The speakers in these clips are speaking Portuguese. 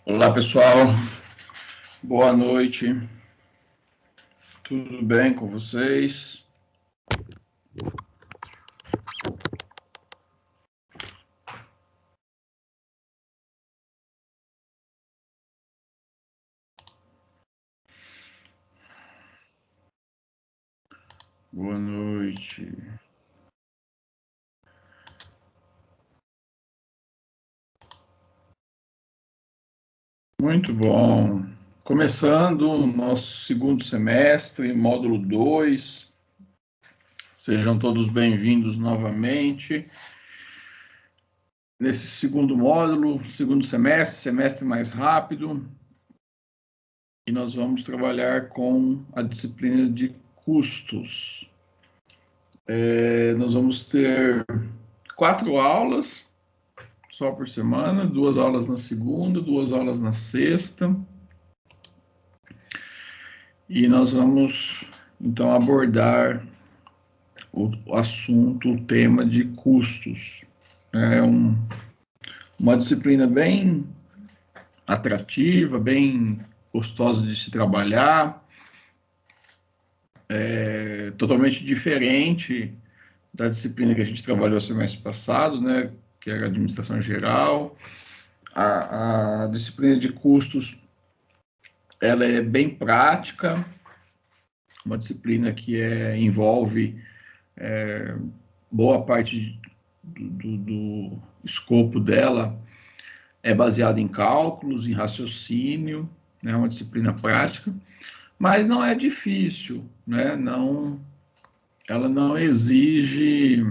Olá, pessoal. Boa noite. Tudo bem com vocês? Boa noite. Muito bom. Começando o nosso segundo semestre, módulo 2. Sejam todos bem-vindos novamente. Nesse segundo módulo, segundo semestre, semestre mais rápido, e nós vamos trabalhar com a disciplina de custos. Nós vamos ter 4 aulas só por semana, 2 aulas na segunda, 2 aulas na sexta. E nós vamos, então, abordar o assunto, o tema de custos. É uma disciplina bem atrativa, bem gostosa de se trabalhar, totalmente diferente da disciplina que a gente trabalhou semestre passado, né, que era administração geral. A disciplina de custos, ela é bem prática, uma disciplina que envolve boa parte do escopo dela é baseada em cálculos, em raciocínio, né, uma disciplina prática, mas não é difícil, né, ela não exige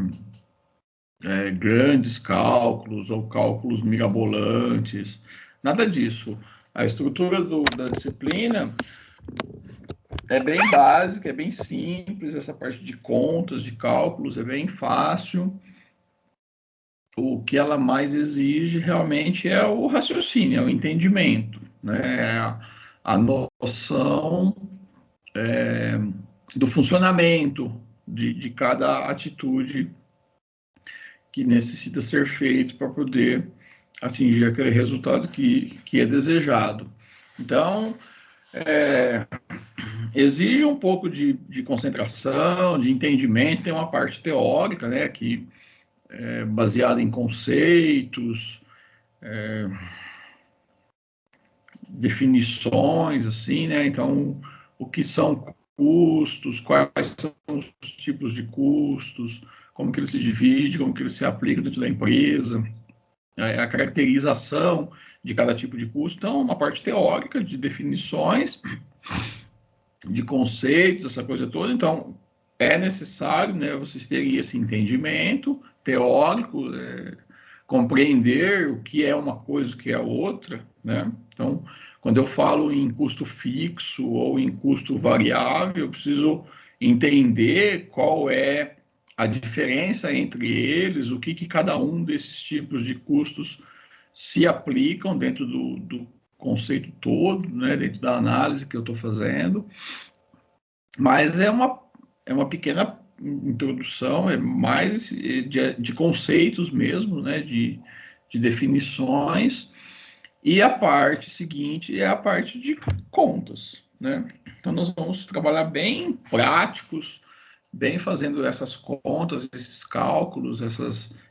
grandes cálculos ou cálculos mirabolantes, nada disso. A estrutura da disciplina é bem básica, é bem simples, essa parte de contas, de cálculos, é bem fácil. O que ela mais exige realmente é o raciocínio, é o entendimento, né? A noção do funcionamento de cada atitude que necessita ser feito para poder atingir aquele resultado que é desejado. Então, exige um pouco de concentração, de entendimento, tem uma parte teórica, né, que é baseada em conceitos, definições, assim, né? Então, o que são custos, quais são os tipos de custos, como que ele se divide, como que ele se aplica dentro da empresa, a caracterização de cada tipo de custo. Então, uma parte teórica de definições, de conceitos, essa coisa toda. Então, é necessário, né, vocês terem esse entendimento teórico, compreender o que é uma coisa, o que é outra, né? Então, quando eu falo em custo fixo ou em custo variável, eu preciso entender qual é a diferença entre eles, o que cada um desses tipos de custos se aplicam dentro do conceito todo, né, dentro da análise que eu estou fazendo. Mas é uma pequena introdução, é mais de conceitos mesmo, né, de definições, e a parte seguinte é a parte de contas, né? Então nós vamos trabalhar bem práticos, bem fazendo essas contas, esses cálculos,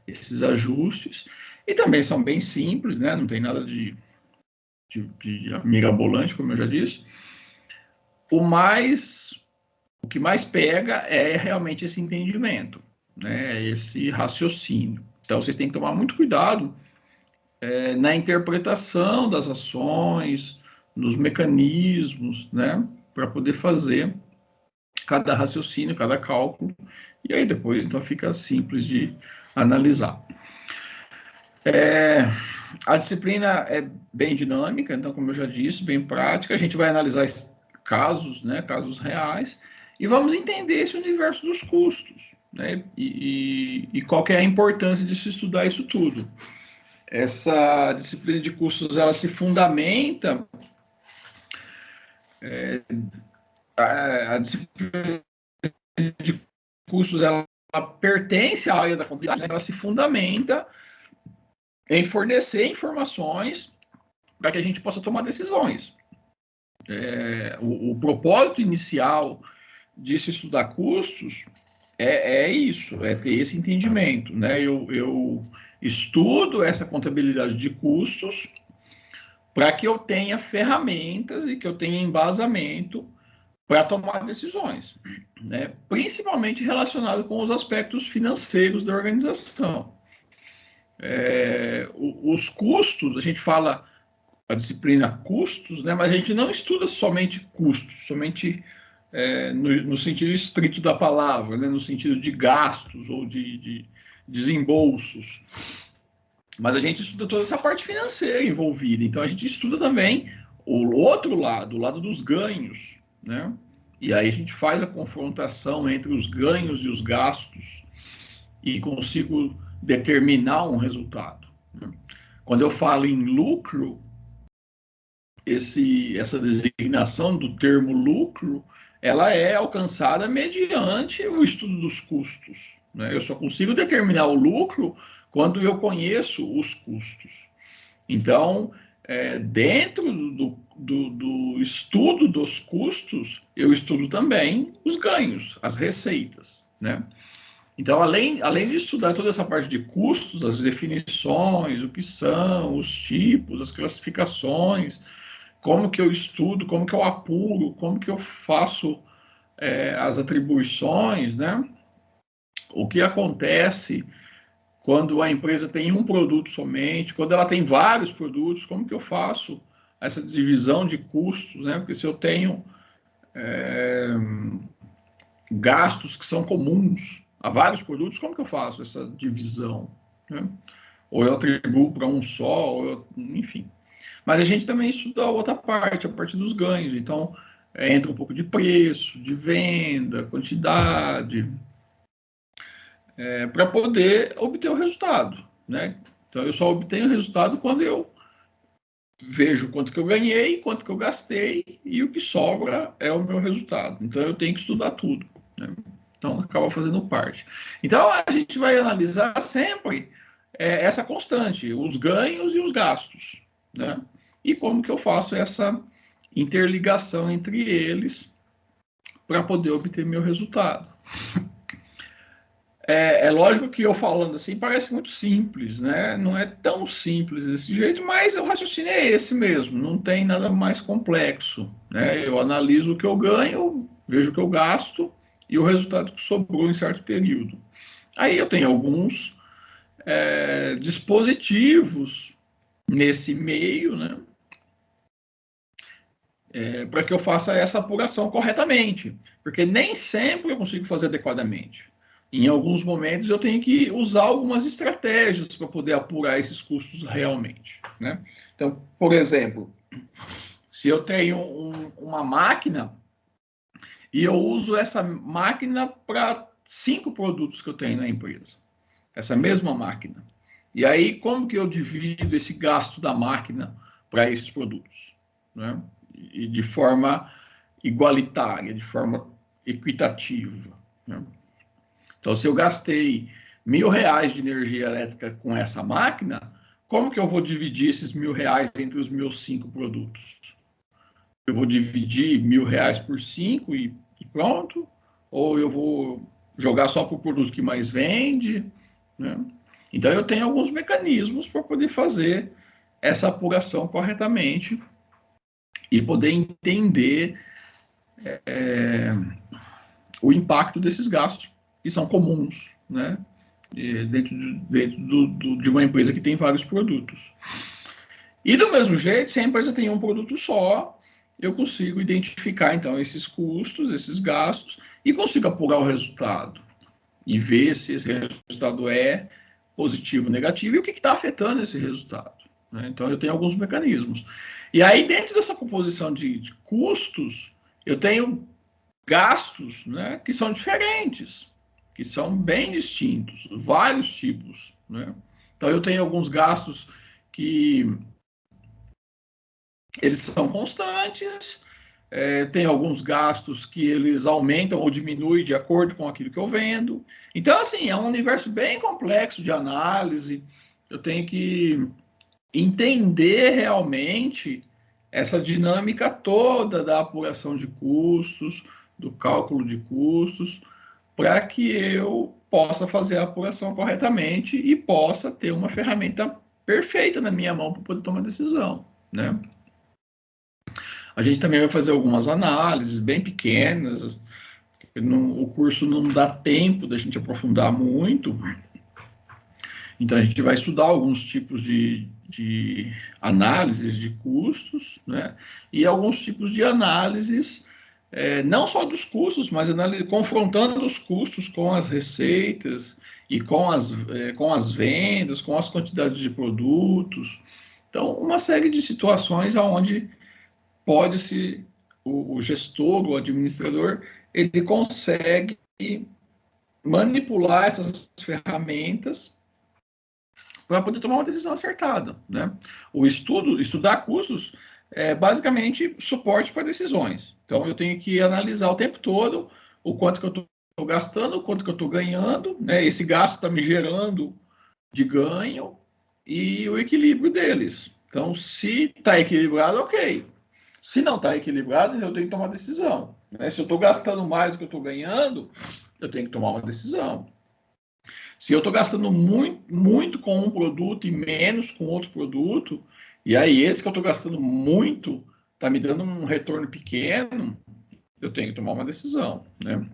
esses ajustes, e também são bem simples, né? Não tem nada de mirabolante, como eu já disse. O que mais pega é realmente esse entendimento, né? Esse raciocínio. Então, vocês têm que tomar muito cuidado na interpretação das ações, nos mecanismos, né? Para poder fazer cada raciocínio, cada cálculo, e aí depois então fica simples de analisar. A disciplina é bem dinâmica, então, como eu já disse, bem prática. A gente vai analisar casos, né, casos reais, e vamos entender esse universo dos custos, né, e qual que é a importância de se estudar isso tudo. Essa disciplina de custos, ela se fundamenta, a disciplina de custos, ela pertence à área da contabilidade, né, ela se fundamenta em fornecer informações para que a gente possa tomar decisões. O propósito inicial de se estudar custos é isso, é ter esse entendimento, né? Eu estudo essa contabilidade de custos para que eu tenha ferramentas e que eu tenha embasamento para tomar decisões, né? Principalmente relacionado com os aspectos financeiros da organização. Os custos, a gente fala a disciplina custos, né? Mas a gente não estuda somente custos, somente no sentido estrito da palavra, né? No sentido de gastos ou de desembolsos. Mas a gente estuda toda essa parte financeira envolvida. Então, a gente estuda também o outro lado, o lado dos ganhos, né? E aí a gente faz a confrontação entre os ganhos e os gastos e consigo determinar um resultado, né? Quando eu falo em lucro, essa designação do termo lucro, ela é alcançada mediante o estudo dos custos, né? Eu só consigo determinar o lucro quando eu conheço os custos. Então, dentro do estudo dos custos, eu estudo também os ganhos, as receitas, né? Então, além de estudar toda essa parte de custos, as definições, o que são, os tipos, as classificações, como que eu estudo, como que eu apuro, como que eu faço as atribuições, né? O que acontece quando a empresa tem um produto somente, quando ela tem vários produtos, como que eu faço essa divisão de custos, né? Porque se eu tenho gastos que são comuns a vários produtos, como que eu faço essa divisão, né? Ou eu atribuo para um só, enfim. Mas a gente também estuda a outra parte, a parte dos ganhos. Então, entra um pouco de preço, de venda, quantidade, para poder obter o resultado, né? Então, eu só obtenho o resultado quando eu vejo quanto que eu ganhei, quanto que eu gastei, e o que sobra é o meu resultado. Então, eu tenho que estudar tudo, né? Então, acaba fazendo parte. Então, a gente vai analisar sempre essa constante, os ganhos e os gastos, né? E como que eu faço essa interligação entre eles para poder obter meu resultado. Lógico que eu falando assim parece muito simples, né? Não é tão simples desse jeito, mas o raciocínio é esse mesmo, não tem nada mais complexo, né? Eu analiso o que eu ganho, vejo o que eu gasto e o resultado que sobrou em certo período. Aí eu tenho alguns dispositivos nesse meio, né? Para que eu faça essa apuração corretamente, porque nem sempre eu consigo fazer adequadamente. Em alguns momentos eu tenho que usar algumas estratégias para poder apurar esses custos realmente, né? Então, por exemplo, se eu tenho uma máquina e eu uso essa máquina para 5 produtos que eu tenho na empresa, essa mesma máquina. E aí, como que eu divido esse gasto da máquina para esses produtos, né? E de forma igualitária, de forma equitativa, né? Então, se eu gastei R$ 1.000 de energia elétrica com essa máquina, como que eu vou dividir esses R$ 1.000 entre os meus 5 produtos? Eu vou dividir R$ 1.000 por 5 e pronto? Ou eu vou jogar só para o produto que mais vende, né? Então, eu tenho alguns mecanismos para poder fazer essa apuração corretamente e poder entender o impacto desses gastos que são comuns, né? Dentro de uma empresa que tem vários produtos. E do mesmo jeito, se a empresa tem um produto só, eu consigo identificar então esses custos, esses gastos e consigo apurar o resultado e ver se esse resultado é positivo ou negativo e o que está afetando esse resultado, né? Então eu tenho alguns mecanismos. E aí dentro dessa composição de custos, eu tenho gastos, né, que são diferentes, que são bem distintos, vários tipos, né? Então eu tenho alguns gastos que eles são constantes, tem alguns gastos que eles aumentam ou diminuem de acordo com aquilo que eu vendo. Então, assim, é um universo bem complexo de análise, eu tenho que entender realmente essa dinâmica toda da apuração de custos, do cálculo de custos, para que eu possa fazer a apuração corretamente e possa ter uma ferramenta perfeita na minha mão para poder tomar decisão, né? A gente também vai fazer algumas análises bem pequenas, o curso não dá tempo da gente aprofundar muito, então a gente vai estudar alguns tipos de análises de custos, né? E alguns tipos de análises, não só dos custos, mas confrontando os custos com as receitas e com as vendas, com as quantidades de produtos. Então, uma série de situações onde pode-se, o gestor, o administrador, ele consegue manipular essas ferramentas para poder tomar uma decisão acertada, né? Estudar custos é basicamente suporte para decisões. Então, eu tenho que analisar o tempo todo o quanto que eu estou gastando, o quanto que eu estou ganhando, né? Esse gasto está me gerando de ganho e o equilíbrio deles. Então, se está equilibrado, ok. Se não está equilibrado, eu tenho que tomar decisão, né? Se eu estou gastando mais do que eu estou ganhando, eu tenho que tomar uma decisão. Se eu estou gastando muito com um produto e menos com outro produto, e aí esse que eu estou gastando muito está me dando um retorno pequeno, eu tenho que tomar uma decisão, né?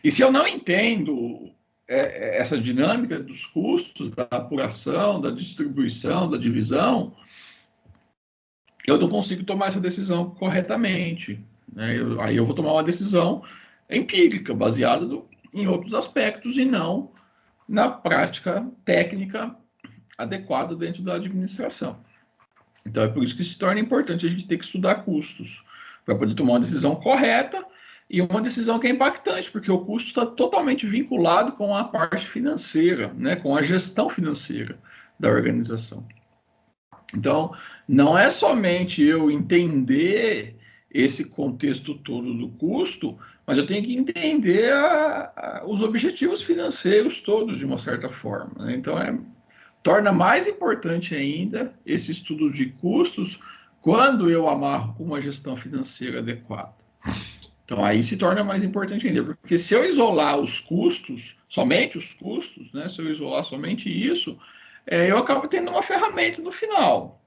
E se eu não entendo essa dinâmica dos custos, da apuração, da distribuição, da divisão, eu não consigo tomar essa decisão corretamente, né? Aí eu vou tomar uma decisão empírica, baseada em outros aspectos e não na prática técnica adequada dentro da administração. Então, é por isso que se torna importante a gente ter que estudar custos, para poder tomar uma decisão correta e uma decisão que é impactante, porque o custo está totalmente vinculado com a parte financeira, né, com a gestão financeira da organização. Então, não é somente eu entender esse contexto todo do custo, mas eu tenho que entender os objetivos financeiros todos, de uma certa forma, né? Então, torna mais importante ainda esse estudo de custos quando eu amarro com uma gestão financeira adequada. Então, aí se torna mais importante ainda, porque se eu isolar os custos, somente os custos, né? Se eu isolar somente isso, eu acabo tendo uma ferramenta no final.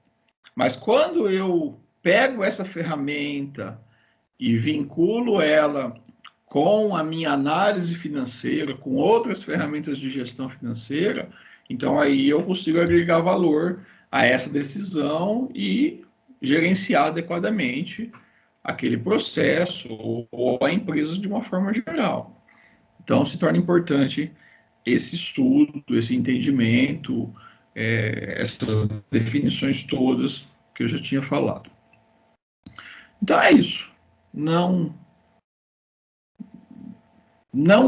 Mas quando eu pego essa ferramenta e vinculo ela com a minha análise financeira, com outras ferramentas de gestão financeira, então aí eu consigo agregar valor a essa decisão e gerenciar adequadamente aquele processo ou a empresa de uma forma geral. Então se torna importante esse estudo, esse entendimento, essas definições todas que eu já tinha falado. Então é isso. Não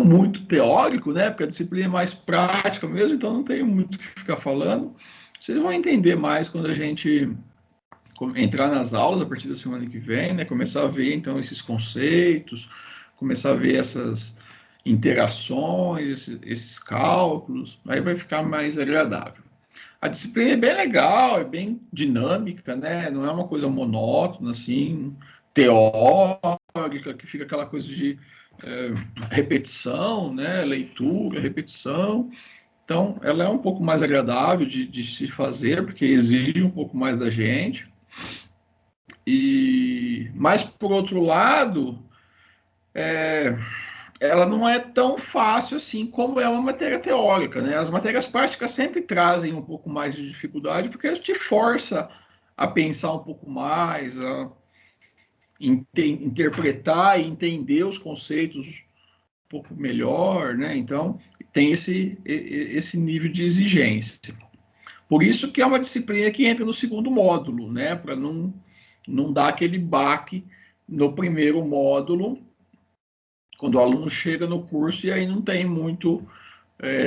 muito teórico, né? Porque a disciplina é mais prática mesmo, então não tenho muito o que ficar falando. Vocês vão entender mais quando a gente entrar nas aulas a partir da semana que vem, né? Começar a ver então esses conceitos, começar a ver essas interações, esses cálculos, aí vai ficar mais agradável. A disciplina é bem legal, é bem dinâmica, né? Não é uma coisa monótona, assim, teórica, que fica aquela coisa de repetição, né? Leitura, repetição. Então, ela é um pouco mais agradável de se fazer, porque exige um pouco mais da gente. Mas, por outro lado, ela não é tão fácil assim como é uma matéria teórica, né? As matérias práticas sempre trazem um pouco mais de dificuldade, porque elas te força a pensar um pouco mais, a interpretar e entender os conceitos um pouco melhor, né? Então, tem esse nível de exigência. Por isso que é uma disciplina que entra no segundo módulo, né? Para não dar aquele baque no primeiro módulo, quando o aluno chega no curso e aí não tem muito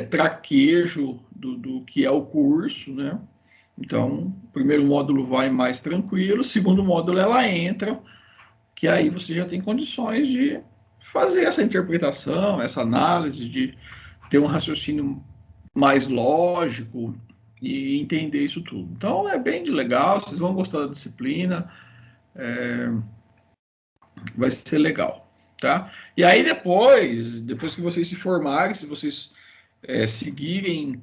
traquejo do que é o curso, né? Então, o primeiro módulo vai mais tranquilo, o segundo módulo ela entra, que aí você já tem condições de fazer essa interpretação, essa análise, de ter um raciocínio mais lógico, e entender isso tudo. Então, é bem legal, vocês vão gostar da disciplina, vai ser legal, tá? E aí, depois que vocês se formarem, se vocês seguirem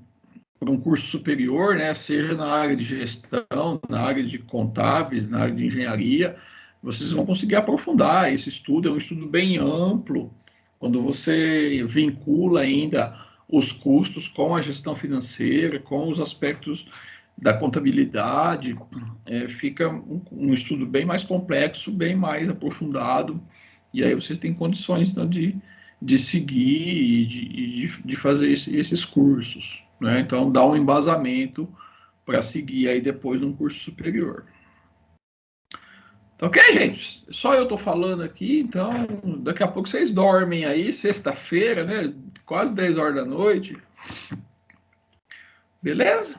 para um curso superior, né, seja na área de gestão, na área de contábeis, na área de engenharia, vocês vão conseguir aprofundar esse estudo, é um estudo bem amplo, quando você vincula ainda os custos com a gestão financeira, com os aspectos da contabilidade, fica um estudo bem mais complexo, bem mais aprofundado, e aí vocês têm condições, né, de seguir e de fazer esses cursos, né? Então, dá um embasamento para seguir aí depois num curso superior. Tá ok, gente? Só eu estou falando aqui, então daqui a pouco vocês dormem aí, sexta-feira, né? Quase 10 horas da noite. Beleza?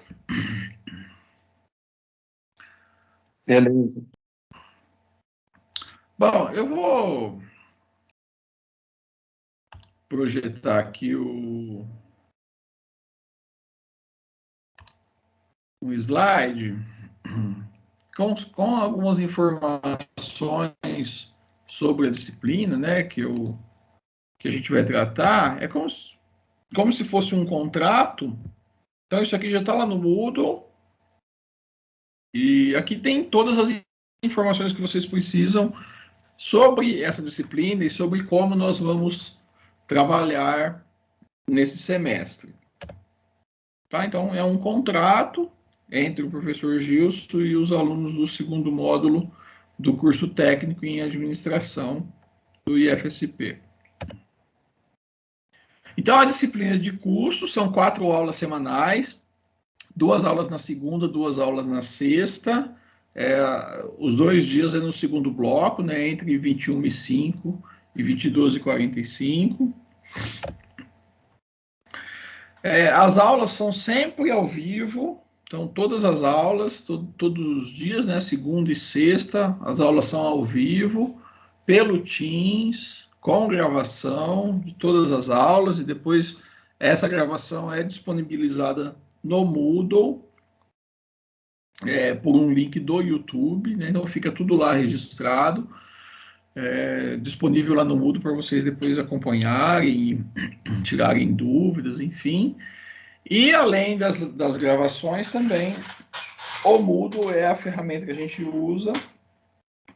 Beleza. Bom, eu vou projetar aqui um slide com algumas informações sobre a disciplina, né, que a gente vai tratar. É como se fosse um contrato. Então, isso aqui já está lá no Moodle. E aqui tem todas as informações que vocês precisam sobre essa disciplina e sobre como nós vamos trabalhar nesse semestre. Tá? Então, é um contrato entre o professor Gilson e os alunos do segundo módulo do curso técnico em administração do IFSP. Então, a disciplina de curso são 4 aulas semanais, 2 aulas na segunda, 2 aulas na sexta. Os 2 dias é no segundo bloco, né, entre 21h05 e 22h45. As aulas são sempre ao vivo, então todas as aulas, todos os dias, né, segunda e sexta, as aulas são ao vivo, pelo Teams, com gravação de todas as aulas, e depois essa gravação é disponibilizada no Moodle, por um link do YouTube, né? Então fica tudo lá registrado, disponível lá no Moodle para vocês depois acompanharem, tirarem dúvidas, enfim. E além das gravações também, o Moodle é a ferramenta que a gente usa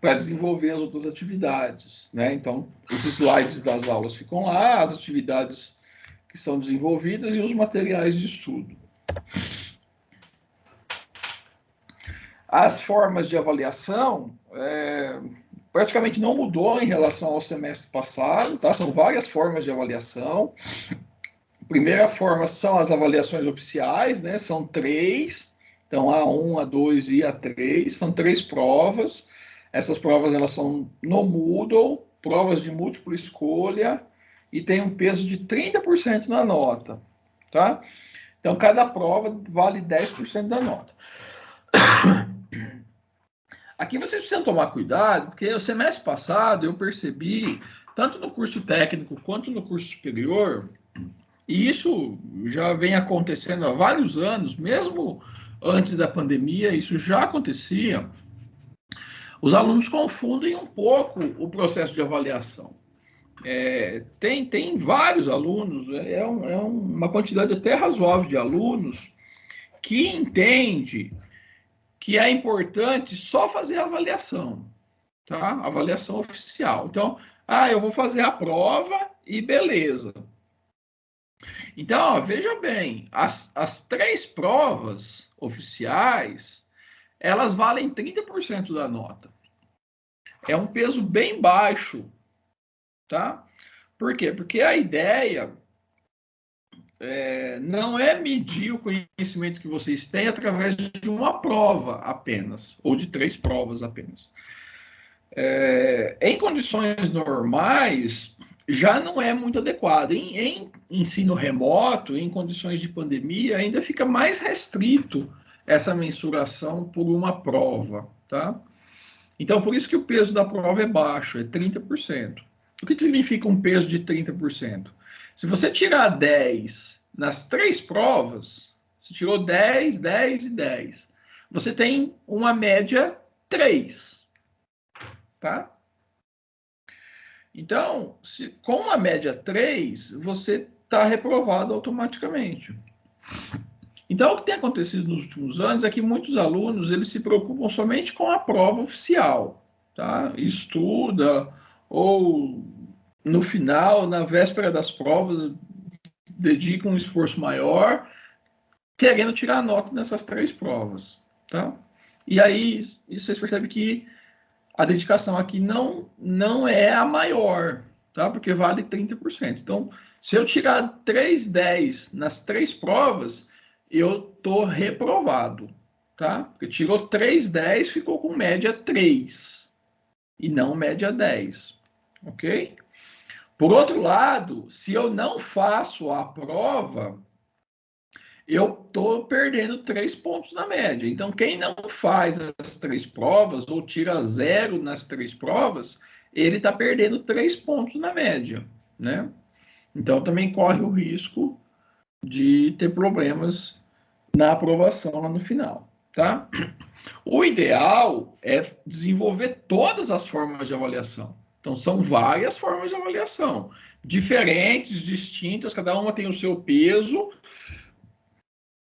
para desenvolver as outras atividades, né? Então, os slides das aulas ficam lá, as atividades que são desenvolvidas e os materiais de estudo. As formas de avaliação praticamente não mudou em relação ao semestre passado, tá? São várias formas de avaliação. A primeira forma são as avaliações oficiais, né? São 3, então A1, A2 e A3, são 3 provas. Essas provas elas são no Moodle, provas de múltipla escolha, e tem um peso de 30% na nota, tá? Então, cada prova vale 10% da nota. Aqui vocês precisam tomar cuidado, porque o semestre passado eu percebi, tanto no curso técnico quanto no curso superior, e isso já vem acontecendo há vários anos, mesmo antes da pandemia, isso já acontecia. Os alunos confundem um pouco o processo de avaliação. Tem vários alunos, uma quantidade até razoável de alunos que entende que é importante só fazer a avaliação, tá? Avaliação oficial. Então, eu vou fazer a prova e beleza. Então, veja bem, as 3 provas oficiais, elas valem 30% da nota. É um peso bem baixo, tá? Por quê? Porque a ideia não é medir o conhecimento que vocês têm através de uma prova apenas, ou de 3 provas apenas. Em condições normais, já não é muito adequado. Em ensino remoto, em condições de pandemia, ainda fica mais restrito essa mensuração por uma prova, tá? Então, por isso que o peso da prova é baixo, é 30%. O que significa um peso de 30%? Se você tirar 10 nas 3 provas, Você tirou 10, 10 e 10. Você tem uma média 3, tá? Então, com uma média 3, você está reprovado automaticamente. Então, o que tem acontecido nos últimos anos é que muitos alunos eles se preocupam somente com a prova oficial, tá? Estuda, ou no final, na véspera das provas, dedica um esforço maior, querendo tirar nota nessas 3 provas, tá? E aí, vocês percebem que a dedicação aqui não é a maior, tá? Porque vale 30%. Então, se eu tirar 3,10 nas 3 provas, eu tô reprovado, tá? Porque tirou 3,10, ficou com média 3 e não média 10, ok? Por outro lado, se eu não faço a prova, eu estou perdendo 3 pontos na média. Então, quem não faz as 3 provas ou tira 0 nas 3 provas, ele está perdendo 3 pontos na média, né? Então, também corre o risco de ter problemas na aprovação lá no final, tá? O ideal é desenvolver todas as formas de avaliação. Então, são várias formas de avaliação, diferentes, distintas, cada uma tem o seu peso,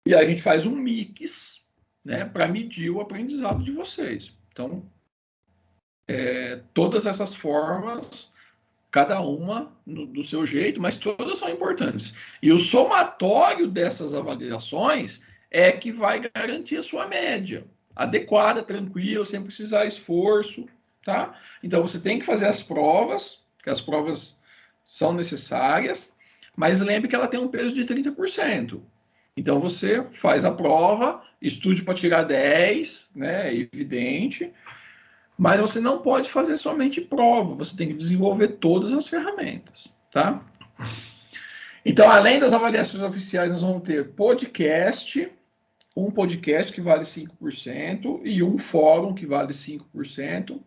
e a gente faz um mix, né, para medir o aprendizado de vocês. Então, todas essas formas, cada uma do seu jeito, mas todas são importantes. E o somatório dessas avaliações é que vai garantir a sua média adequada, tranquila, sem precisar esforço, tá? Então, você tem que fazer as provas, que as provas são necessárias, mas lembre que ela tem um peso de 30%. Então, você faz a prova, estude para tirar 10, né, é evidente, mas você não pode fazer somente prova, você tem que desenvolver todas as ferramentas, tá? Então, além das avaliações oficiais, nós vamos ter podcast, um podcast que vale 5% e um fórum que vale 5%.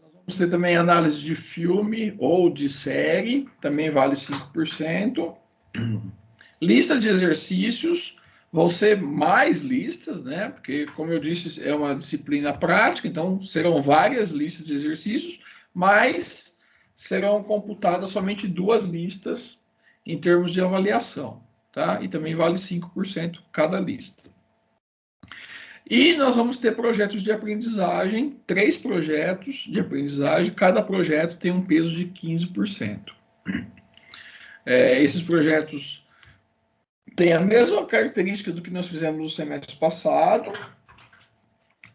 Nós vamos ter também análise de filme ou de série, também vale 5%. Lista de exercícios, vão ser mais listas, né? Porque, como eu disse, é uma disciplina prática, então serão várias listas de exercícios, mas serão computadas somente 2 listas em termos de avaliação, tá? E também vale 5% cada lista. E nós vamos ter projetos de aprendizagem, 3 projetos de aprendizagem, cada projeto tem um peso de 15%. Esses projetos tem a mesma característica do que nós fizemos no semestre passado.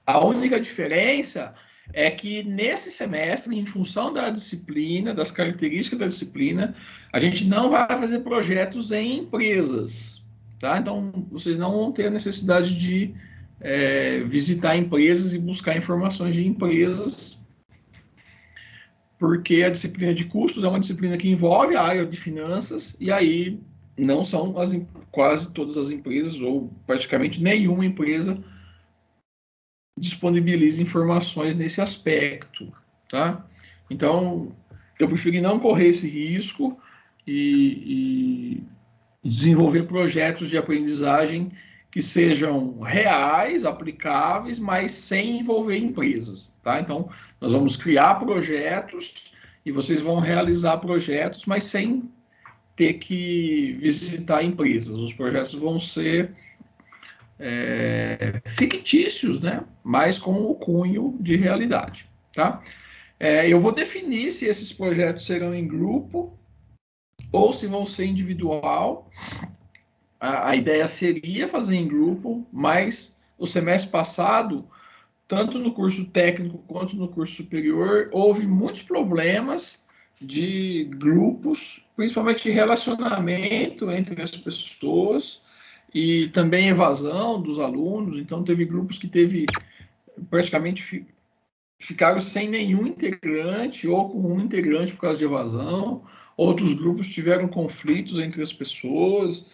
A única diferença é que nesse semestre, em função da disciplina, das características da disciplina, a gente não vai fazer projetos em empresas, tá? Então, vocês não vão ter a necessidade de visitar empresas e buscar informações de empresas, porque a disciplina de custos é uma disciplina que envolve a área de finanças, e aí não são quase todas as empresas, ou praticamente nenhuma empresa, disponibiliza informações nesse aspecto, tá? Então, eu preferi não correr esse risco e desenvolver projetos de aprendizagem que sejam reais, aplicáveis, mas sem envolver empresas, tá? Então, nós vamos criar projetos e vocês vão realizar projetos, mas sem ter que visitar empresas. Os projetos vão ser fictícios, né? Mas com o cunho de realidade, tá? Eu vou definir se esses projetos serão em grupo ou se vão ser individual. A ideia seria fazer em grupo, mas o semestre passado, tanto no curso técnico quanto no curso superior, houve muitos problemas de grupos, principalmente de relacionamento entre as pessoas e também evasão dos alunos. Então, teve grupos que praticamente ficaram sem nenhum integrante ou com um integrante por causa de evasão. Outros grupos tiveram conflitos entre as pessoas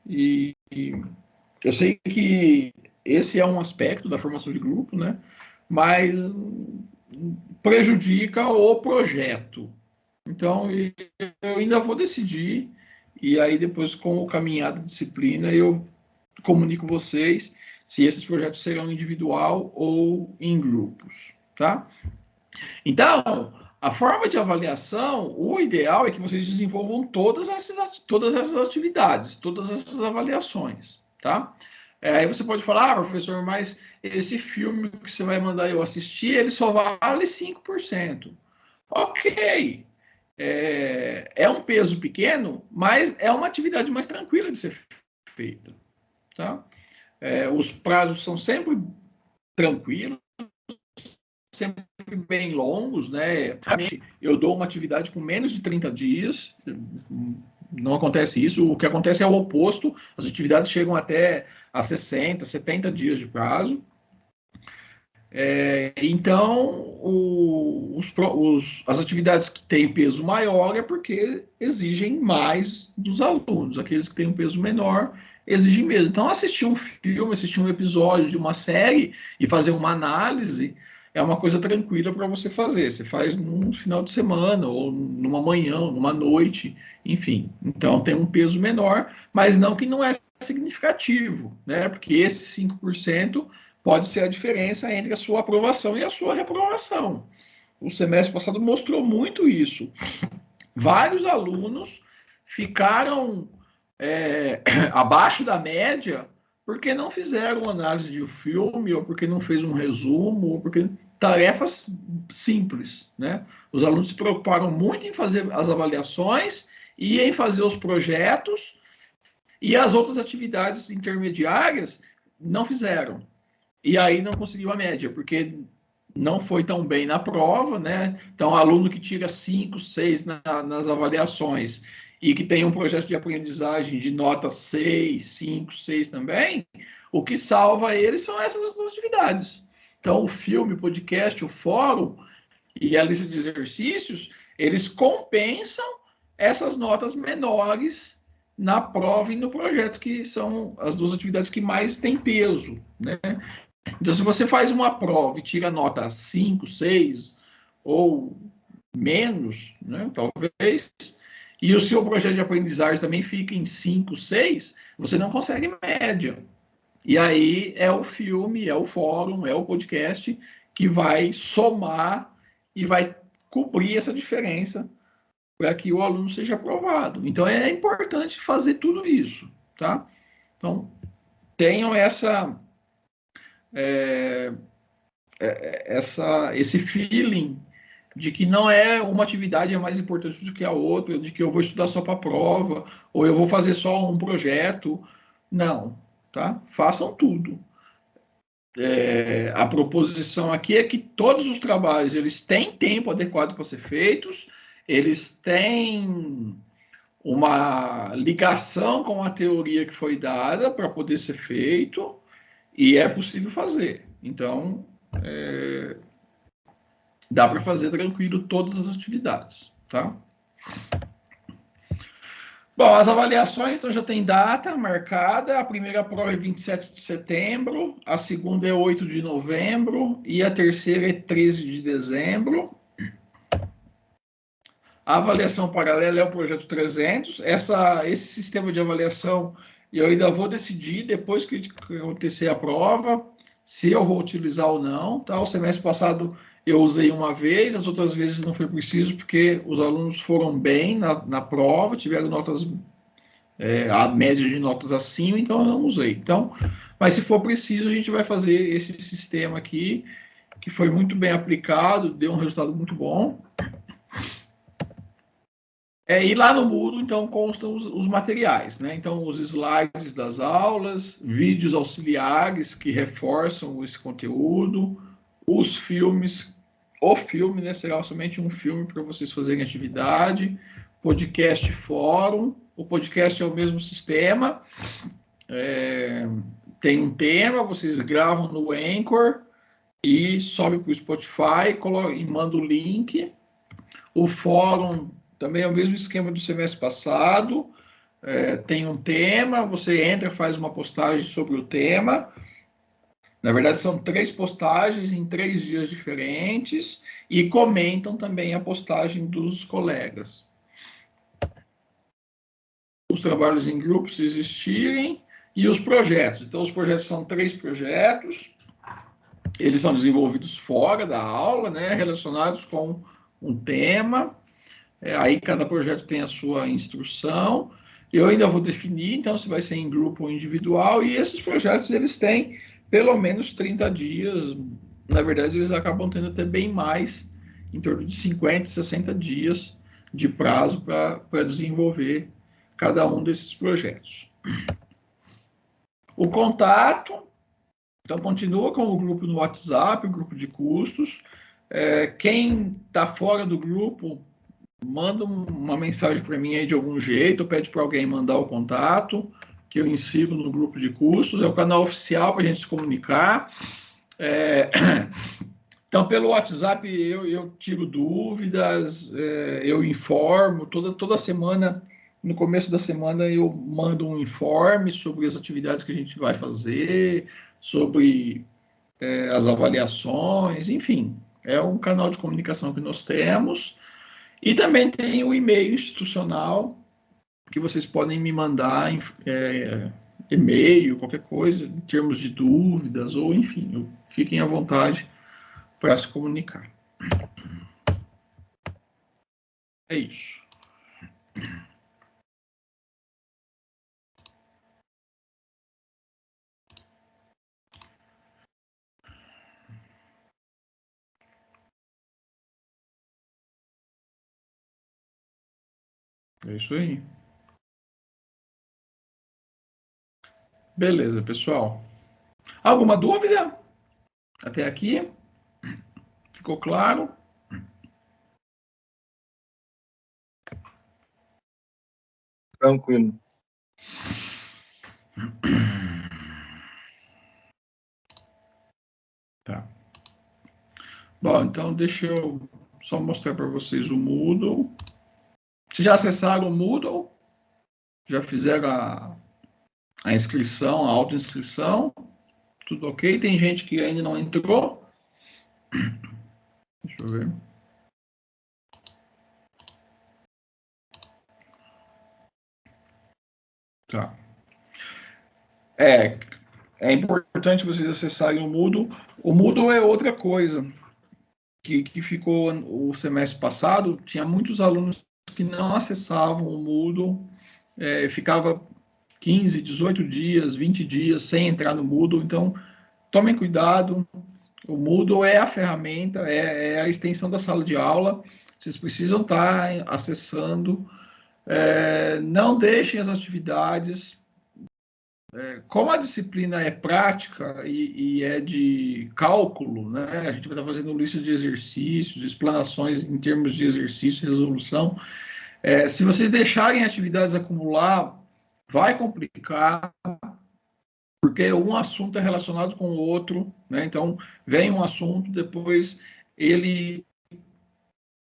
e eu sei que esse é um aspecto da formação de grupo, né? Mas prejudica o projeto. Então, eu ainda vou decidir e aí depois, com o caminhar da disciplina, eu comunico vocês se esses projetos serão individual ou em grupos, tá? Então, a forma de avaliação, o ideal é que vocês desenvolvam todas essas atividades, todas essas avaliações, tá? Aí você pode falar, professor, mas esse filme que você vai mandar eu assistir, ele só vale 5%. Ok, é um peso pequeno, mas é uma atividade mais tranquila de ser feita, tá? Os prazos são sempre tranquilos, sempre bem longos, né? Eu dou uma atividade com menos de 30 dias, não acontece isso. O que acontece é o oposto, as atividades chegam até a 60, 70 dias de prazo. Então, as atividades que têm peso maior é porque exigem mais dos alunos. Aqueles que têm um peso menor exigem menos. Então, assistir um filme, assistir um episódio de uma série e fazer uma análise é uma coisa tranquila para você fazer. Você faz num final de semana, ou numa manhã, ou numa noite, enfim. Então, tem um peso menor, mas não que não é significativo, né? Porque esse 5% pode ser a diferença entre a sua aprovação e a sua reprovação. O semestre passado mostrou muito isso. Vários alunos ficaram abaixo da média porque não fizeram análise de filme, ou porque não fez um resumo, ou porque tarefas simples, né? Os alunos se preocuparam muito em fazer as avaliações e em fazer os projetos, e as outras atividades intermediárias não fizeram. E aí não conseguiu a média, porque não foi tão bem na prova, né? Então, aluno que tira 5, 6 nas avaliações e que tem um projeto de aprendizagem de nota 6, 5, 6 também, o que salva ele são essas outras atividades. Então, o filme, o podcast, o fórum e a lista de exercícios, eles compensam essas notas menores na prova e no projeto, que são as duas atividades que mais têm peso, né? Então, se você faz uma prova e tira nota 5, 6 ou menos, né, talvez, e o seu projeto de aprendizagem também fica em 5, 6, você não consegue média. E aí é o filme, é o fórum, é o podcast que vai somar e vai cobrir essa diferença para que o aluno seja aprovado. Então, é importante fazer tudo isso, tá? Então, tenham esse feeling de que não é uma atividade é mais importante do que a outra, de que eu vou estudar só para a prova, ou eu vou fazer só um projeto. Não, tá? Façam tudo. A proposição aqui é que todos os trabalhos eles têm tempo adequado para ser feitos, eles têm uma ligação com a teoria que foi dada para poder ser feito, e é possível fazer. Então, dá para fazer tranquilo todas as atividades, tá? Bom, as avaliações, então já tem data marcada. A primeira prova é 27 de setembro, a segunda é 8 de novembro e a terceira é 13 de dezembro. A avaliação paralela é o projeto 300. Esse sistema de avaliação eu ainda vou decidir depois que acontecer a prova, se eu vou utilizar ou não. Tá? O semestre passado eu usei uma vez, as outras vezes não foi preciso, porque os alunos foram bem na prova, tiveram notas, a média de notas acima, então eu não usei. Então, mas se for preciso, a gente vai fazer esse sistema aqui, que foi muito bem aplicado, deu um resultado muito bom. E lá no Moodle, então, constam os materiais, né? Então, os slides das aulas, vídeos auxiliares que reforçam esse conteúdo, os filmes, o filme, né? Será somente um filme para vocês fazerem atividade, podcast fórum, o podcast é o mesmo sistema, tem um tema, vocês gravam no Anchor e sobe para o Spotify e manda o link. O fórum também é o mesmo esquema do semestre passado, tem um tema, você entra, faz uma postagem sobre o tema. Na verdade, são 3 postagens em 3 dias diferentes e comentam também a postagem dos colegas. trabalhos em grupos existirem e os projetos. Então, os projetos são 3 projetos, eles são desenvolvidos fora da aula, né, relacionados com um tema. Aí cada projeto tem a sua instrução. Eu ainda vou definir, então, se vai ser em grupo ou individual, e esses projetos, eles têm pelo menos 30 dias. Na verdade, eles acabam tendo até bem mais, em torno de 50, 60 dias de prazo para desenvolver cada um desses projetos. O contato, então, continua com o grupo no WhatsApp, o grupo de custos. Quem está fora do grupo, manda uma mensagem para mim aí de algum jeito, ou pede para alguém mandar o contato, que eu insiro no grupo de custos. É o canal oficial para a gente se comunicar. Então, pelo WhatsApp, eu tiro dúvidas, eu informo. Toda semana, no começo da semana, eu mando um informe sobre as atividades que a gente vai fazer, sobre as avaliações, enfim. É um canal de comunicação que nós temos. E também tem o e-mail institucional, que vocês podem me mandar e-mail, qualquer coisa, em termos de dúvidas, ou enfim, fiquem à vontade para se comunicar. É isso. É isso aí. Beleza, pessoal. Alguma dúvida? Até aqui? Ficou claro? Tranquilo. Tá. Bom, então deixa eu só mostrar para vocês o Moodle. Vocês já acessaram o Moodle? Já fizeram a inscrição, a autoinscrição? Tudo ok? Tem gente que ainda não entrou? Deixa eu ver. Tá. É importante vocês acessarem o Moodle. O Moodle é outra coisa que ficou o semestre passado. Tinha muitos alunos que não acessavam o Moodle, ficava 15, 18 dias, 20 dias sem entrar no Moodle. Então, tomem cuidado. O Moodle é a ferramenta, é a extensão da sala de aula. Vocês precisam estar acessando. Não deixem as atividades. Como a disciplina é prática e é de cálculo, né? A gente vai estar fazendo lista de exercícios, explanações em termos de exercício e resolução. Se vocês deixarem atividades acumular, vai complicar, porque um assunto é relacionado com o outro, né? Então, vem um assunto, depois ele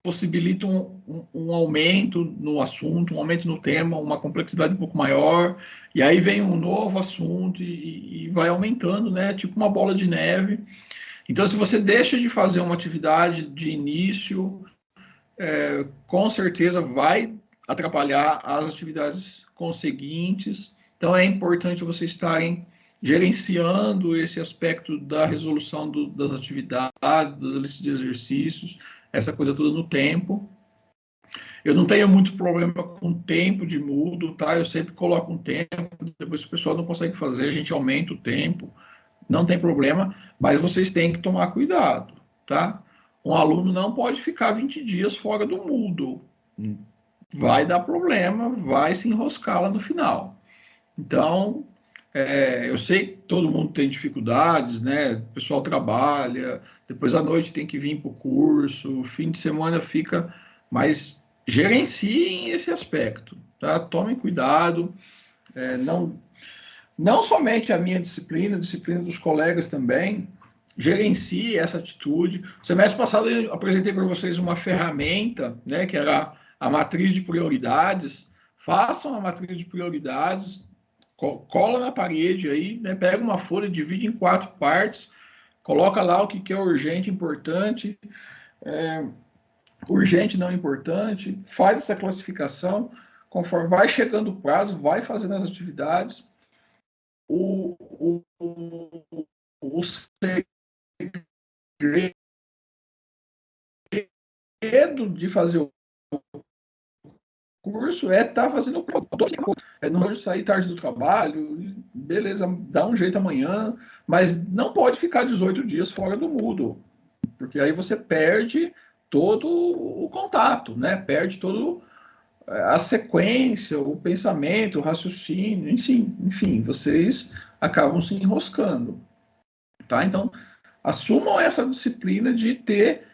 possibilita um aumento no assunto, um aumento no tema, uma complexidade um pouco maior, e aí vem um novo assunto e vai aumentando, né? Tipo uma bola de neve. Então, se você deixa de fazer uma atividade de início, com certeza vai atrapalhar as atividades conseguintes. Então, é importante vocês estarem gerenciando esse aspecto da resolução das atividades, da lista de exercícios, essa coisa toda no tempo. Eu não tenho muito problema com o tempo de Moodle, tá? Eu sempre coloco um tempo, depois se o pessoal não consegue fazer, a gente aumenta o tempo, não tem problema, mas vocês têm que tomar cuidado, tá? Um aluno não pode ficar 20 dias fora do Moodle. Vai dar problema, vai se enroscar lá no final. Então, eu sei que todo mundo tem dificuldades, né? O pessoal trabalha, depois à noite tem que vir para o curso, fim de semana fica, mas gerenciem esse aspecto, tá? Tomem cuidado, não somente a minha disciplina, a disciplina dos colegas também, gerencie essa atitude. Semestre passado eu apresentei para vocês uma ferramenta, né, que era a matriz de prioridades. Façam a matriz de prioridades, cola na parede aí, né, pega uma folha, divide em 4 partes, coloca lá o que é urgente, importante, urgente, não importante, faz essa classificação. conforme vai chegando o prazo, vai fazendo as atividades. O segredo de fazer o curso é estar fazendo o é não sair tarde do trabalho, beleza, dá um jeito amanhã, mas não pode ficar 18 dias fora do Moodle, porque aí você perde todo o contato, né? Perde todo a sequência, o pensamento, o raciocínio, enfim, vocês acabam se enroscando, tá? Então, assumam essa disciplina de ter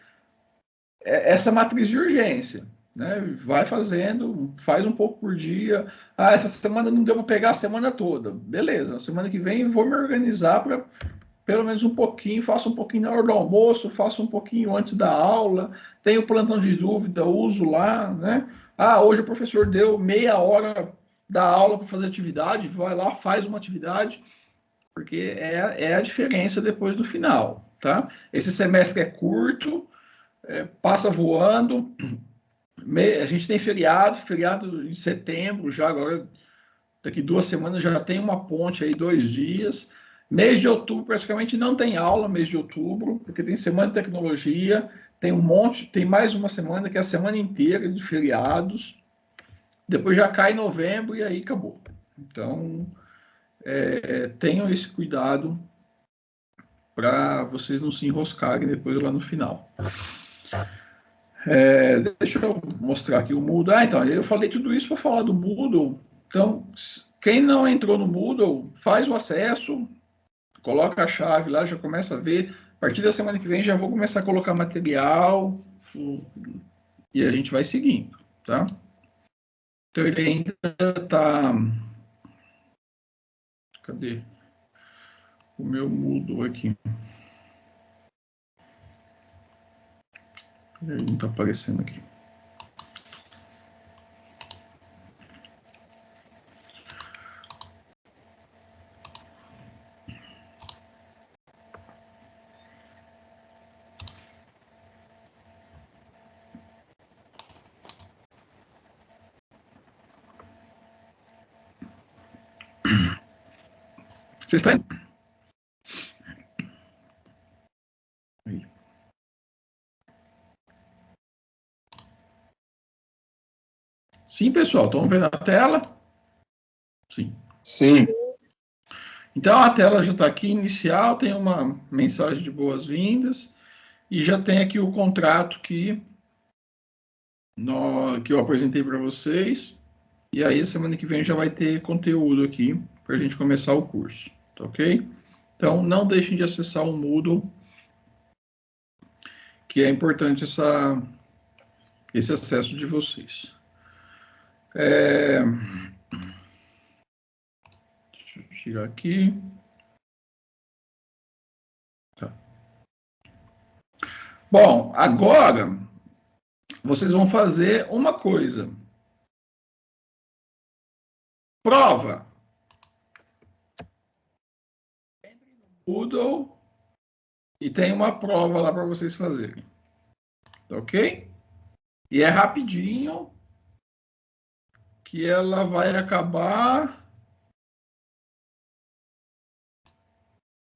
essa matriz de urgência, né? Vai fazendo, faz um pouco por dia. Ah, essa semana não deu para pegar a semana toda. Beleza, semana que vem vou me organizar para pelo menos um pouquinho, faço um pouquinho na hora do almoço, faço um pouquinho antes da aula, tenho plantão de dúvida, uso lá, né? Ah, hoje o professor deu meia hora da aula para fazer atividade, vai lá, faz uma atividade, porque é a diferença depois do final, tá? Esse semestre é curto, passa voando, a gente tem feriado em setembro, já agora, daqui 2 semanas já tem uma ponte aí, 2 dias. Mês de outubro praticamente não tem aula, mês de outubro, porque tem semana de tecnologia, tem um monte, tem mais uma semana que é a semana inteira de feriados. Depois já cai novembro e aí acabou. Então, tenham esse cuidado para vocês não se enroscarem depois lá no final. Deixa eu mostrar aqui o Moodle. Então, eu falei tudo isso para falar do Moodle. Então, quem não entrou no Moodle, faz o acesso, coloca a chave lá, já começa a ver. A partir da semana que vem já vou começar a colocar material e a gente vai seguindo, tá? Então, ele ainda está... Cadê o meu Moodle aqui? Ele não está aparecendo aqui. Você está aí? Sim, pessoal, estão vendo a tela? Sim. Sim. Então, a tela já está aqui inicial, tem uma mensagem de boas-vindas e já tem aqui o contrato que eu apresentei para vocês. E aí, semana que vem já vai ter conteúdo aqui para a gente começar o curso, tá ok? Então, não deixem de acessar o Moodle, que é importante esse acesso de vocês. Deixa eu tirar aqui. Tá. Bom, agora vocês vão fazer uma coisa. Prova. Entre no Moodle e tem uma prova lá para vocês fazerem. Tá ok? E é rapidinho, que ela vai acabar...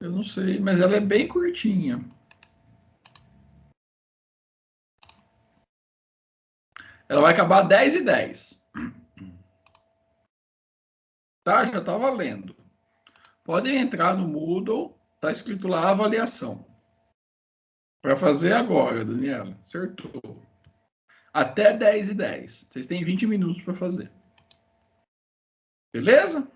Eu não sei, mas ela é bem curtinha. Ela vai acabar 10h10. Tá? Já está valendo. Podem entrar no Moodle, está escrito lá avaliação. Para fazer agora, Daniela. Acertou. Até 10h10. Vocês têm 20 minutos para fazer. Beleza?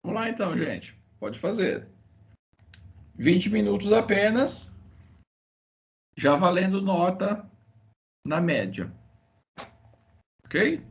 Vamos lá então, gente. Pode fazer. 20 minutos apenas, já valendo nota na média. Ok?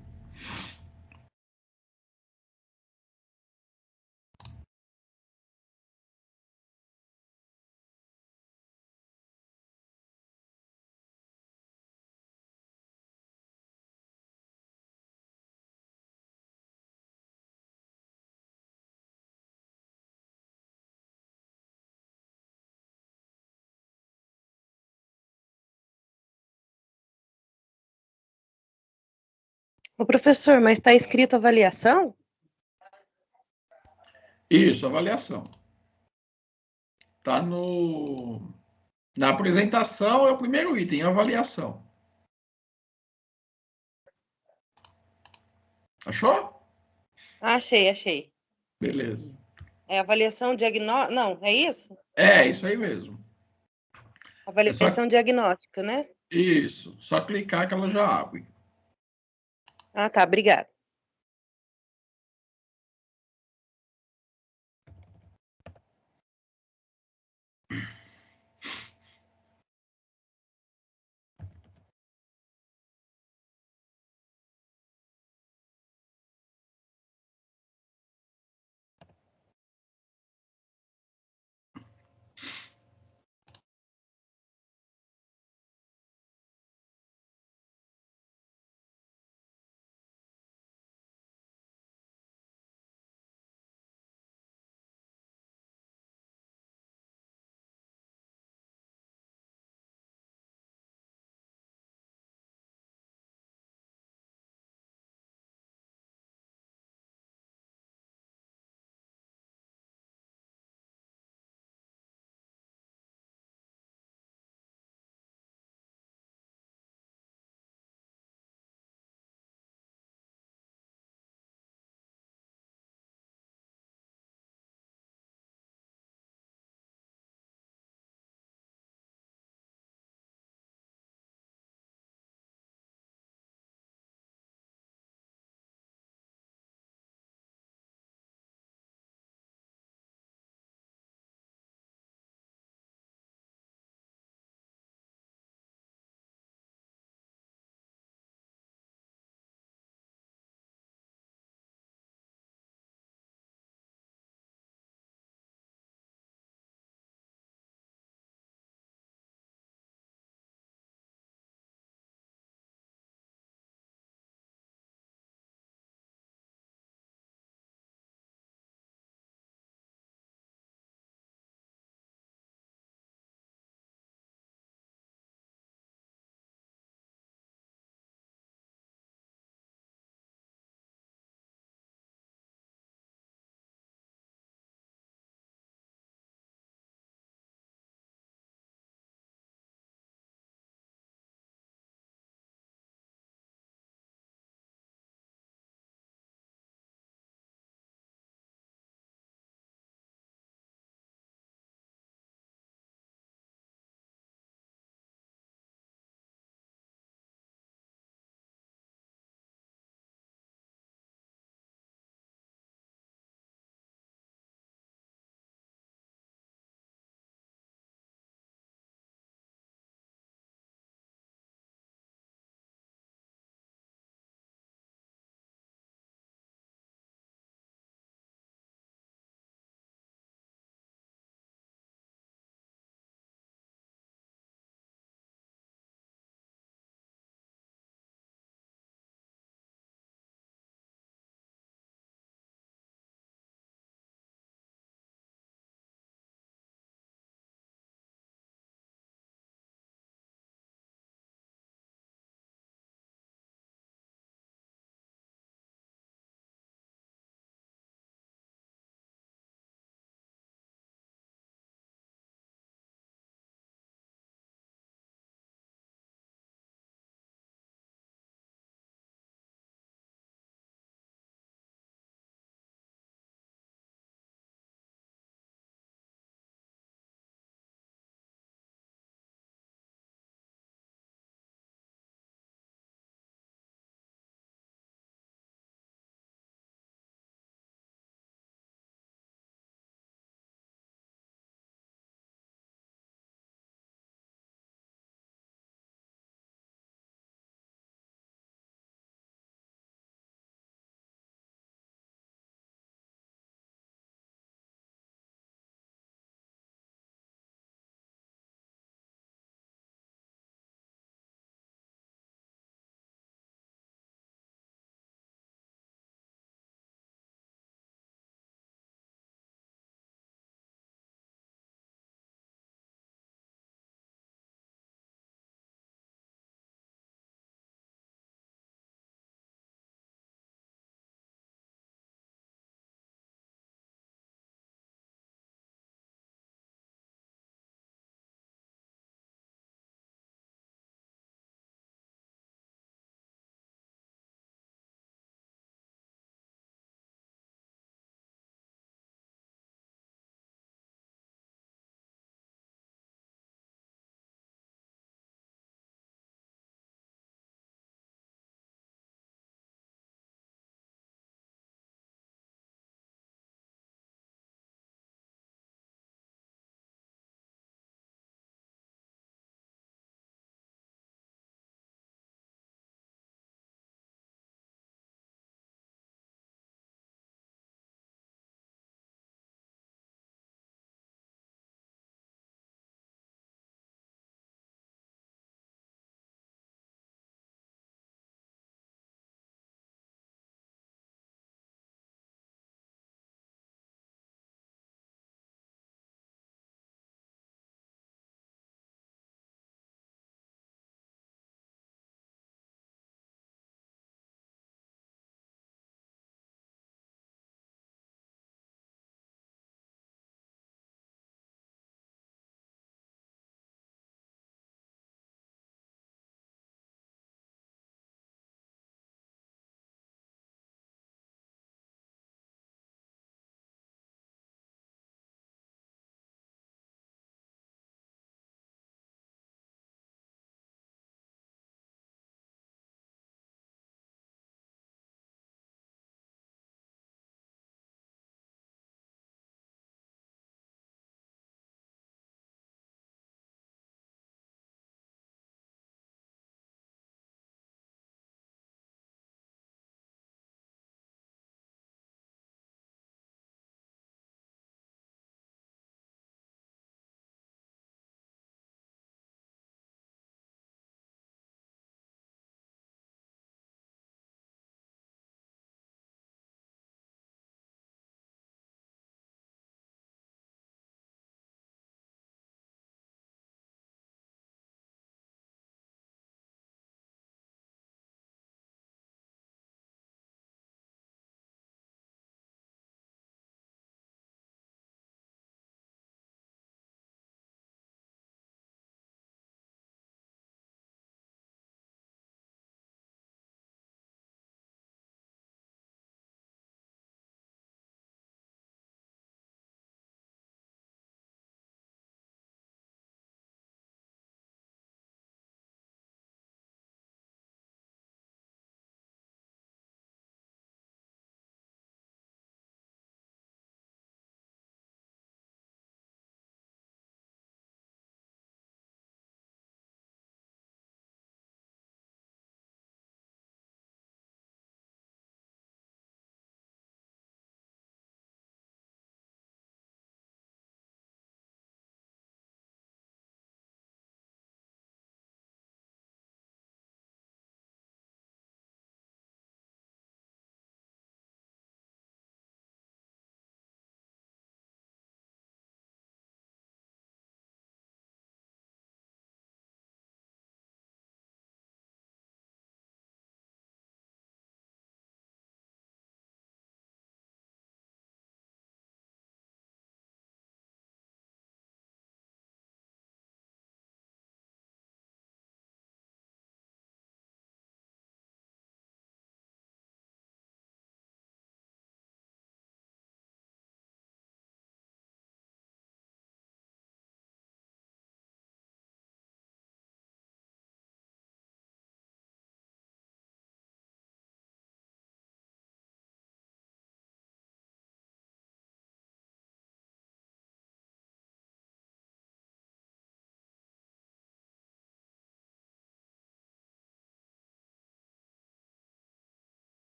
Ô, professor, mas está escrito avaliação? Isso, avaliação. Está na apresentação, é o primeiro item, avaliação. Achou? Achei. Beleza. É avaliação diagnóstica. Não, é isso? É, isso aí mesmo. É só Avaliação diagnóstica, né? isso, só clicar que ela já abre. Ah, tá, obrigada.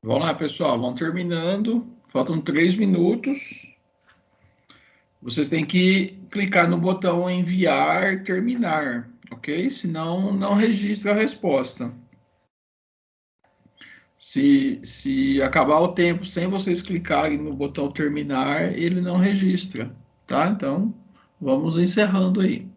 Vamos lá, pessoal, vamos terminando. Faltam 3 minutos. Vocês têm que clicar no botão enviar, terminar, ok? Senão não registra a resposta. Se acabar o tempo sem vocês clicarem no botão terminar, ele não registra, tá? Então, vamos encerrando aí.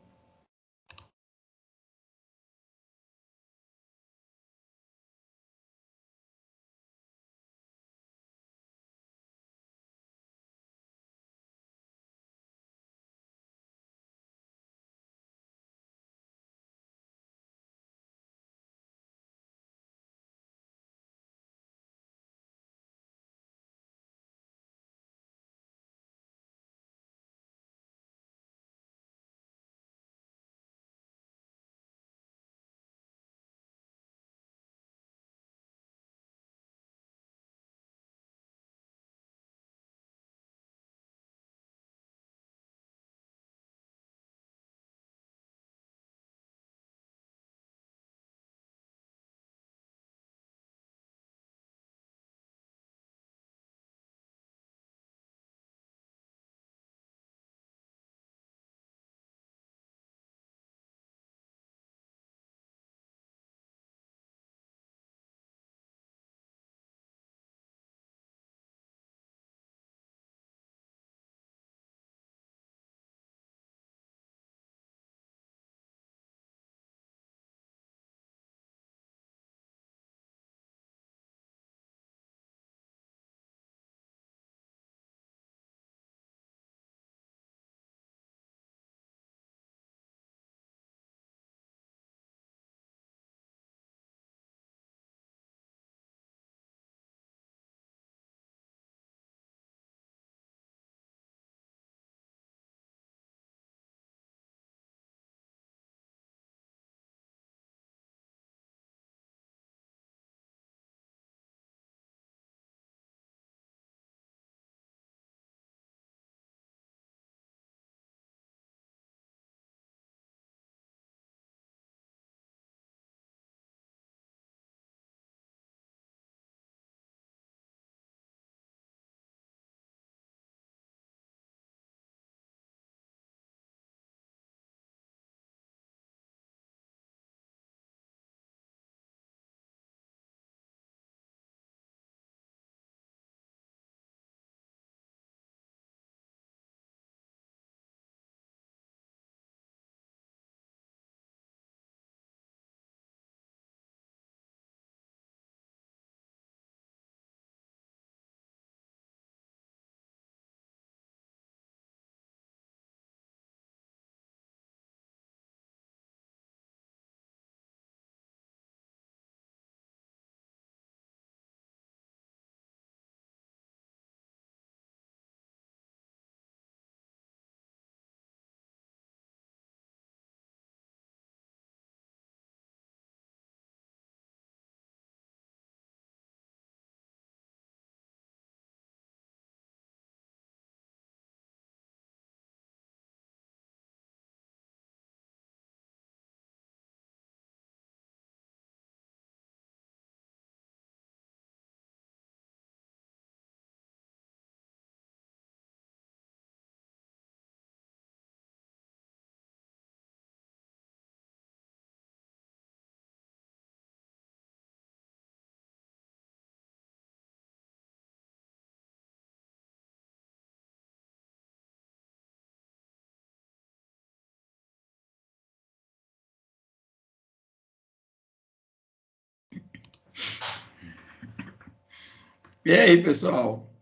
E aí, pessoal?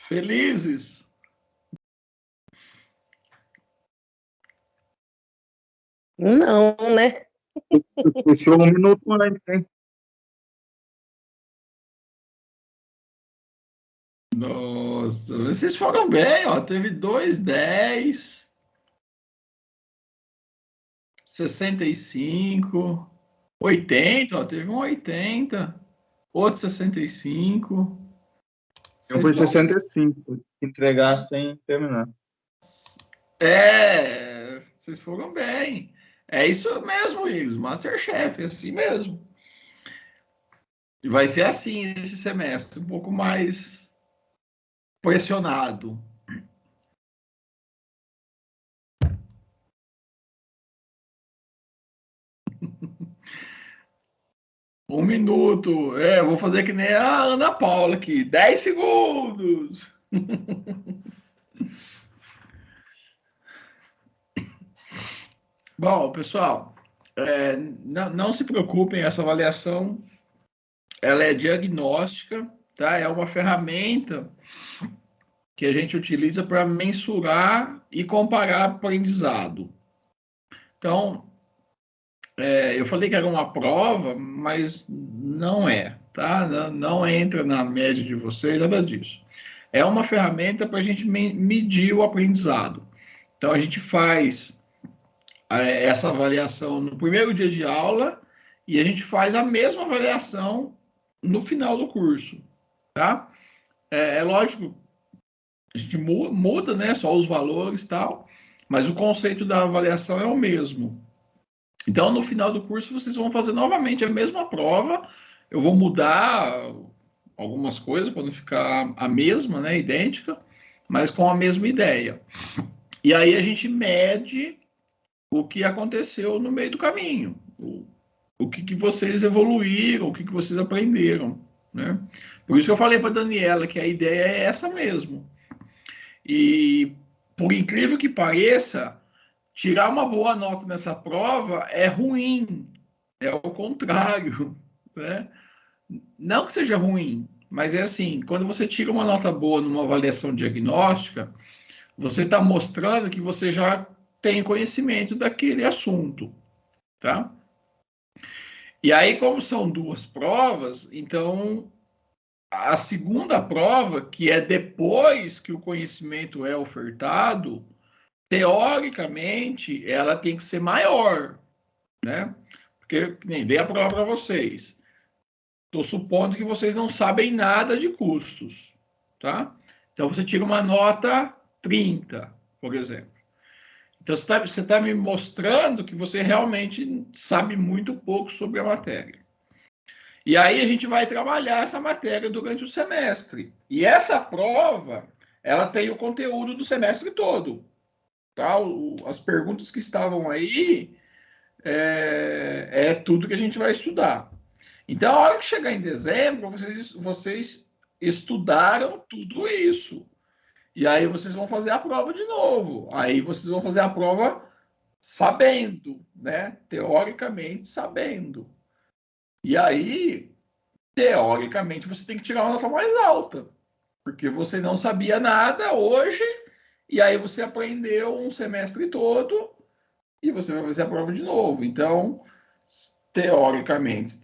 Felizes? Não, né? Fechou 1 minuto antes, hein? Nossa, vocês foram bem, ó. Teve 2, 10, 65, 80, ó. Teve um 80, outro 65. Eu Vocês fui estão. 65, entregar sem terminar. Vocês foram bem. É isso mesmo, Igor. Masterchef, é assim mesmo. E vai ser assim esse semestre, um pouco mais pressionado. Um minuto. Vou fazer que nem a Ana Paula aqui. 10 segundos. Bom, pessoal, não se preocupem, essa avaliação ela é diagnóstica, tá? É uma ferramenta que a gente utiliza para mensurar e comparar aprendizado. Então, eu falei que era uma prova, mas não é, tá? Não entra na média de vocês, nada disso. É uma ferramenta para a gente medir o aprendizado. Então, a gente faz essa avaliação no primeiro dia de aula e a gente faz a mesma avaliação no final do curso, tá? É lógico, a gente muda, né? Só os valores e tal, mas o conceito da avaliação é o mesmo. Então, no final do curso, vocês vão fazer novamente a mesma prova. Eu vou mudar algumas coisas para não ficar a mesma, né? Idêntica, mas com a mesma ideia. E aí a gente mede o que aconteceu no meio do caminho, o que vocês evoluíram, o que vocês aprenderam, né? Por isso que eu falei para a Daniela que a ideia é essa mesmo. E, por incrível que pareça, tirar uma boa nota nessa prova é ruim, é o contrário, né? Não que seja ruim, mas é assim, quando você tira uma nota boa numa avaliação diagnóstica, você está mostrando que você já tem conhecimento daquele assunto, tá? E aí, como são duas provas, então a segunda prova, que é depois que o conhecimento é ofertado, teoricamente, ela tem que ser maior, né? Porque nem dei a prova para vocês. Estou supondo que vocês não sabem nada de custos, tá? Então você tira uma nota 30, por exemplo. Então você tá me mostrando que você realmente sabe muito pouco sobre a matéria. E aí a gente vai trabalhar essa matéria durante o semestre. E essa prova, ela tem o conteúdo do semestre todo. Tá? As perguntas que estavam aí é tudo que a gente vai estudar. Então, a hora que chegar em dezembro, vocês estudaram tudo isso. E aí vocês vão fazer a prova de novo. Aí vocês vão fazer a prova sabendo, né? Teoricamente sabendo. E aí, teoricamente, você tem que tirar uma nota mais alta. Porque você não sabia nada hoje, e aí você aprendeu um semestre todo e você vai fazer a prova de novo. Então, teoricamente,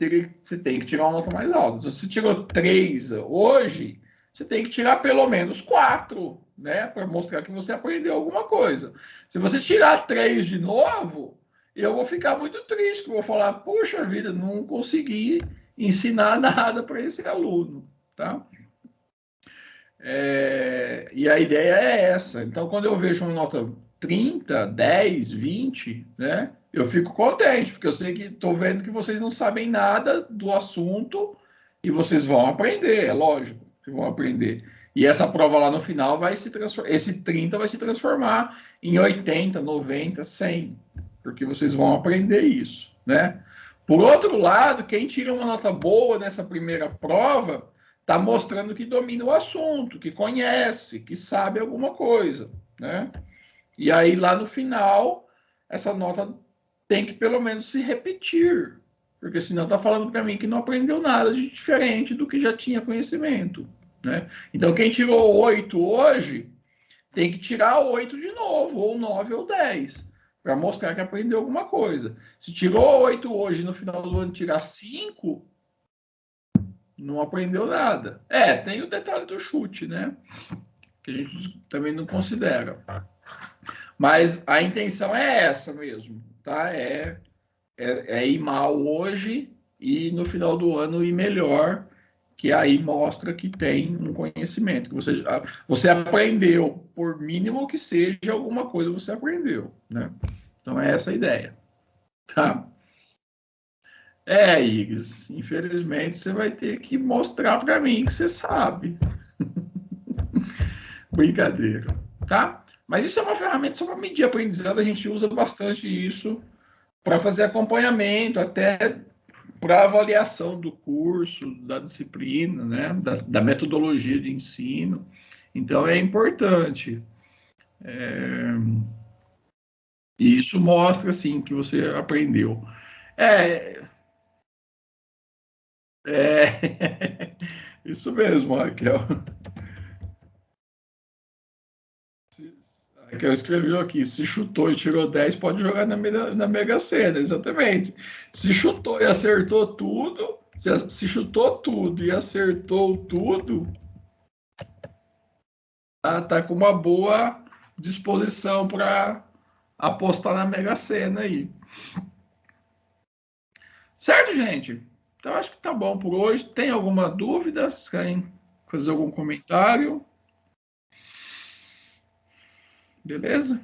você tem que tirar uma nota mais alta. Se você tirou 3 hoje, você tem que tirar pelo menos 4, né? Para mostrar que você aprendeu alguma coisa. Se você tirar 3 de novo, eu vou ficar muito triste, vou falar, puxa vida, não consegui ensinar nada para esse aluno, tá? E a ideia é essa. Então, quando eu vejo uma nota 30, 10, 20, né? Eu fico contente, porque eu sei que estou vendo que vocês não sabem nada do assunto e vocês vão aprender, é lógico que vão aprender. E essa prova lá no final vai se transformar, esse 30 vai se transformar em 80, 90, 100, porque vocês vão aprender isso, né? Por outro lado, quem tira uma nota boa nessa primeira prova está mostrando que domina o assunto, que conhece, que sabe alguma coisa, né? E aí lá no final, essa nota tem que pelo menos se repetir, porque senão está falando para mim que não aprendeu nada de diferente do que já tinha conhecimento, né? Então quem tirou 8 hoje tem que tirar 8 de novo, ou 9 ou 10, para mostrar que aprendeu alguma coisa. Se tirou 8 hoje no final do ano tirar 5, não aprendeu nada. Tem o detalhe do chute, né? Que a gente também não considera. Mas a intenção é essa mesmo, tá? Ir mal hoje e no final do ano ir melhor, que aí mostra que tem um conhecimento, que você aprendeu, por mínimo que seja, alguma coisa você aprendeu, né? Então é essa a ideia, tá? Iris, infelizmente você vai ter que mostrar para mim que você sabe. Brincadeira, tá? Mas isso é uma ferramenta só para medir aprendizado, a gente usa bastante isso para fazer acompanhamento, até para avaliação do curso, da disciplina, né? Da metodologia de ensino. Então é importante. E isso mostra, assim, que você aprendeu. É, isso mesmo, Raquel. Raquel escreveu aqui, se chutou e tirou 10, pode jogar na Mega Sena, exatamente. Se chutou e acertou tudo, se chutou tudo e acertou tudo, tá com uma boa disposição para apostar na Mega Sena aí. Certo, gente? Então, acho que tá bom por hoje. Tem alguma dúvida? Vocês querem fazer algum comentário? Beleza?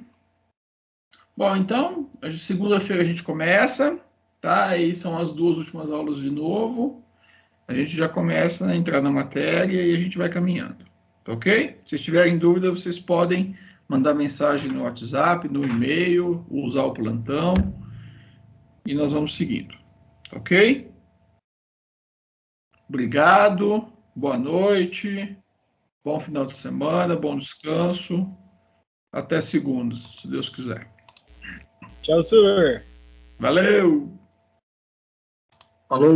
Bom, então, segunda-feira a gente começa, tá? Aí são as 2 últimas aulas de novo. A gente já começa a entrar na matéria e a gente vai caminhando, ok? Se tiverem dúvida, vocês podem mandar mensagem no WhatsApp, no e-mail, usar o plantão e nós vamos seguindo, ok? Obrigado, boa noite, bom final de semana, bom descanso. Até segunda, se Deus quiser. Tchau, senhor. Valeu! Falou!